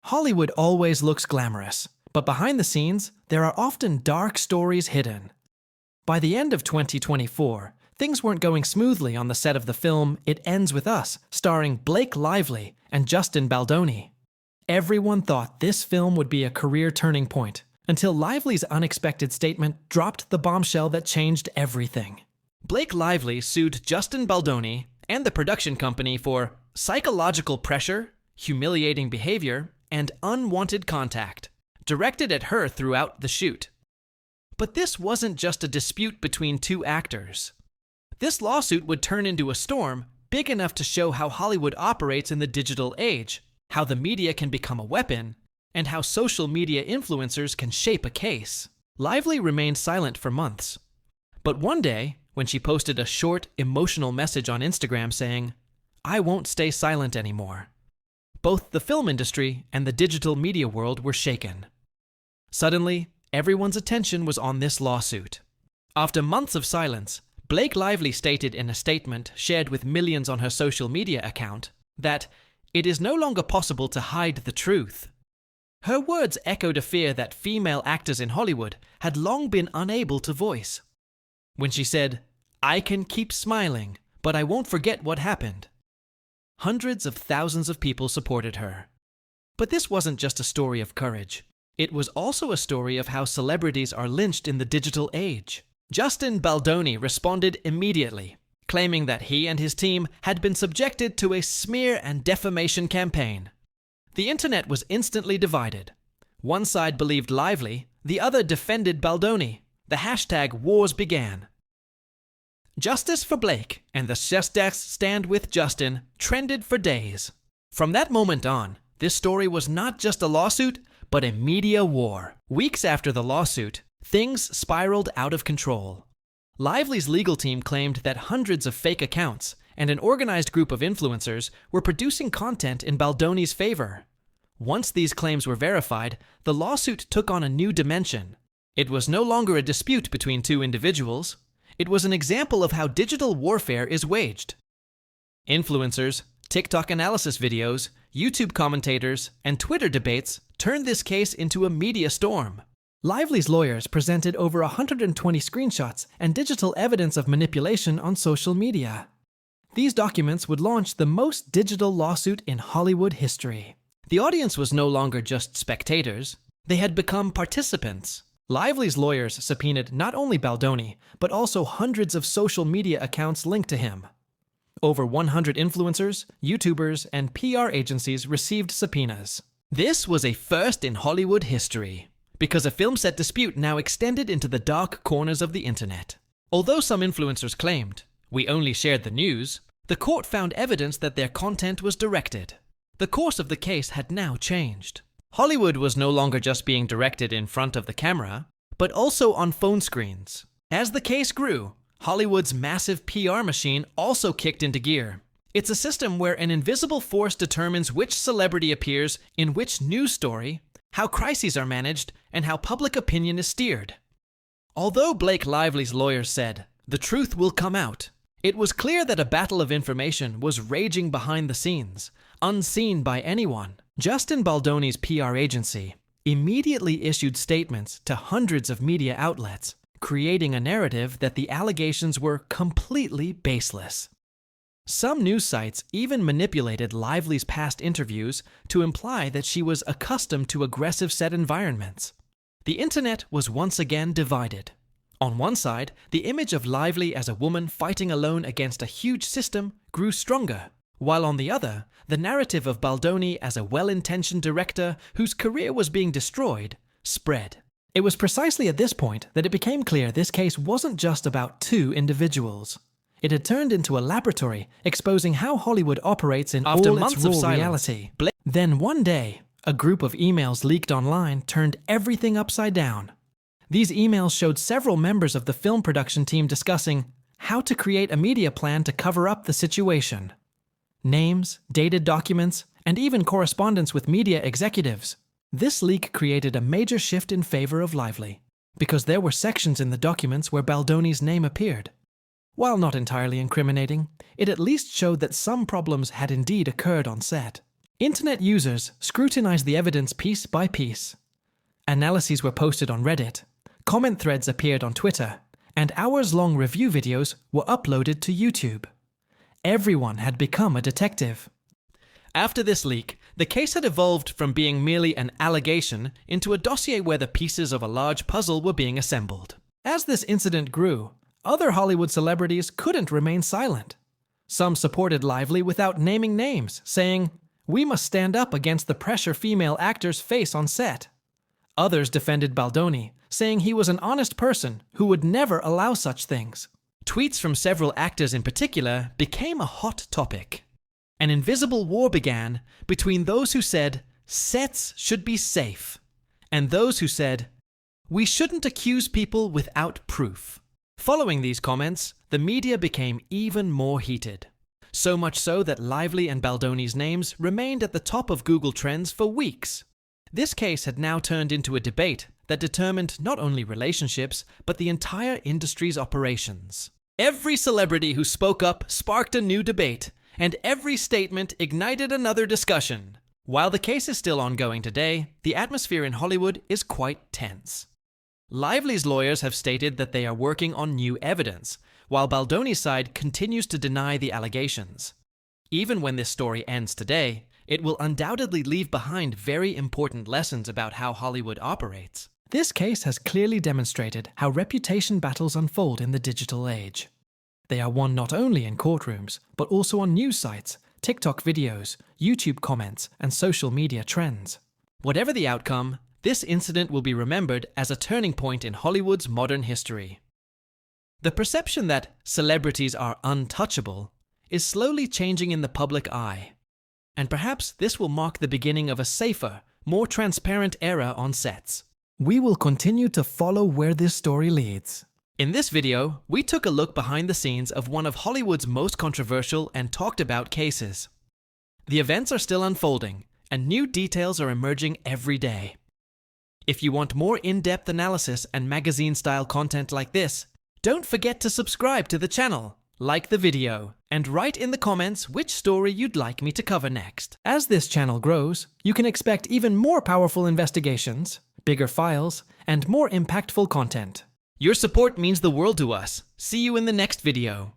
Hollywood always looks glamorous, but behind the scenes, there are often dark stories hidden. By the end of 2024, things weren't going smoothly on the set of the film It Ends With Us, starring Blake Lively and Justin Baldoni. Everyone thought this film would be a career turning point, until Lively's unexpected statement dropped the bombshell that changed everything. Blake Lively sued Justin Baldoni and the production company for psychological pressure, humiliating behavior, and unwanted contact, directed at her throughout the shoot. But this wasn't just a dispute between two actors. This lawsuit would turn into a storm big enough to show how Hollywood operates in the digital age, how the media can become a weapon, and how social media influencers can shape a case. Lively remained silent for months. But one day, when she posted a short, emotional message on Instagram saying, "I won't stay silent anymore," both the film industry and the digital media world were shaken. Suddenly, everyone's attention was on this lawsuit. After months of silence, Blake Lively stated in a statement shared with millions on her social media account that it is no longer possible to hide the truth. Her words echoed a fear that female actors in Hollywood had long been unable to voice. When she said, "I can keep smiling, but I won't forget what happened," hundreds of thousands of people supported her. But this wasn't just a story of courage. It was also a story of how celebrities are lynched in the digital age. Justin Baldoni responded immediately, claiming that he and his team had been subjected to a smear and defamation campaign. The internet was instantly divided. One side believed Lively, the other defended Baldoni. The hashtag wars began. Justice for Blake and the Justice Stand with Justin trended for days. From that moment on, this story was not just a lawsuit, but a media war. Weeks after the lawsuit, things spiraled out of control. Lively's legal team claimed that hundreds of fake accounts and an organized group of influencers were producing content in Baldoni's favor. Once these claims were verified, the lawsuit took on a new dimension. It was no longer a dispute between two individuals. It was an example of how digital warfare is waged. Influencers, TikTok analysis videos, YouTube commentators, and Twitter debates turned this case into a media storm. Lively's lawyers presented over 120 screenshots and digital evidence of manipulation on social media. These documents would launch the most digital lawsuit in Hollywood history. The audience was no longer just spectators. They had become participants. Lively's lawyers subpoenaed not only Baldoni, but also hundreds of social media accounts linked to him. Over 100 influencers, YouTubers, and PR agencies received subpoenas. This was a first in Hollywood history, because a film set dispute now extended into the dark corners of the internet. Although some influencers claimed, "We only shared the news," the court found evidence that their content was directed. The course of the case had now changed. Hollywood was no longer just being directed in front of the camera, but also on phone screens. As the case grew, Hollywood's massive PR machine also kicked into gear. It's a system where an invisible force determines which celebrity appears in which news story, how crises are managed, and how public opinion is steered. Although Blake Lively's lawyers said, "The truth will come out," it was clear that a battle of information was raging behind the scenes, unseen by anyone. Justin Baldoni's PR agency immediately issued statements to hundreds of media outlets, creating a narrative that the allegations were completely baseless. Some news sites even manipulated Lively's past interviews to imply that she was accustomed to aggressive set environments. The internet was once again divided. On one side, the image of Lively as a woman fighting alone against a huge system grew stronger, while on the other, the narrative of Baldoni as a well-intentioned director whose career was being destroyed spread. It was precisely at this point that it became clear this case wasn't just about two individuals. It had turned into a laboratory, exposing how Hollywood operates in After all months its of raw silence, reality. Then one day, a group of emails leaked online turned everything upside down. These emails showed several members of the film production team discussing how to create a media plan to cover up the situation. Names, dated documents, and even correspondence with media executives. This leak created a major shift in favor of Lively, because there were sections in the documents where Baldoni's name appeared. While not entirely incriminating, it at least showed that some problems had indeed occurred on set. Internet users scrutinized the evidence piece by piece. Analyses were posted on Reddit, comment threads appeared on Twitter, and hours-long review videos were uploaded to YouTube. Everyone had become a detective. After this leak, the case had evolved from being merely an allegation into a dossier where the pieces of a large puzzle were being assembled. As this incident grew, other Hollywood celebrities couldn't remain silent. Some supported Lively without naming names, saying, "We must stand up against the pressure female actors face on set." Others defended Baldoni, saying he was an honest person who would never allow such things. Tweets from several actors in particular became a hot topic. An invisible war began between those who said, "Sets should be safe," and those who said, "We shouldn't accuse people without proof." Following these comments, the media became even more heated. So much so that Lively and Baldoni's names remained at the top of Google Trends for weeks. This case had now turned into a debate that determined not only relationships, but the entire industry's operations. Every celebrity who spoke up sparked a new debate, and every statement ignited another discussion. While the case is still ongoing today, the atmosphere in Hollywood is quite tense. Lively's lawyers have stated that they are working on new evidence, while Baldoni's side continues to deny the allegations. Even when this story ends today, it will undoubtedly leave behind very important lessons about how Hollywood operates. This case has clearly demonstrated how reputation battles unfold in the digital age. They are won not only in courtrooms, but also on news sites, TikTok videos, YouTube comments, and social media trends. Whatever the outcome, this incident will be remembered as a turning point in Hollywood's modern history. The perception that celebrities are untouchable is slowly changing in the public eye. And perhaps this will mark the beginning of a safer, more transparent era on sets. We will continue to follow where this story leads. In this video, we took a look behind the scenes of one of Hollywood's most controversial and talked about cases. The events are still unfolding, and new details are emerging every day. If you want more in-depth analysis and magazine-style content like this, don't forget to subscribe to the channel, like the video, and write in the comments which story you'd like me to cover next. As this channel grows, you can expect even more powerful investigations, bigger files, and more impactful content. Your support means the world to us. See you in the next video.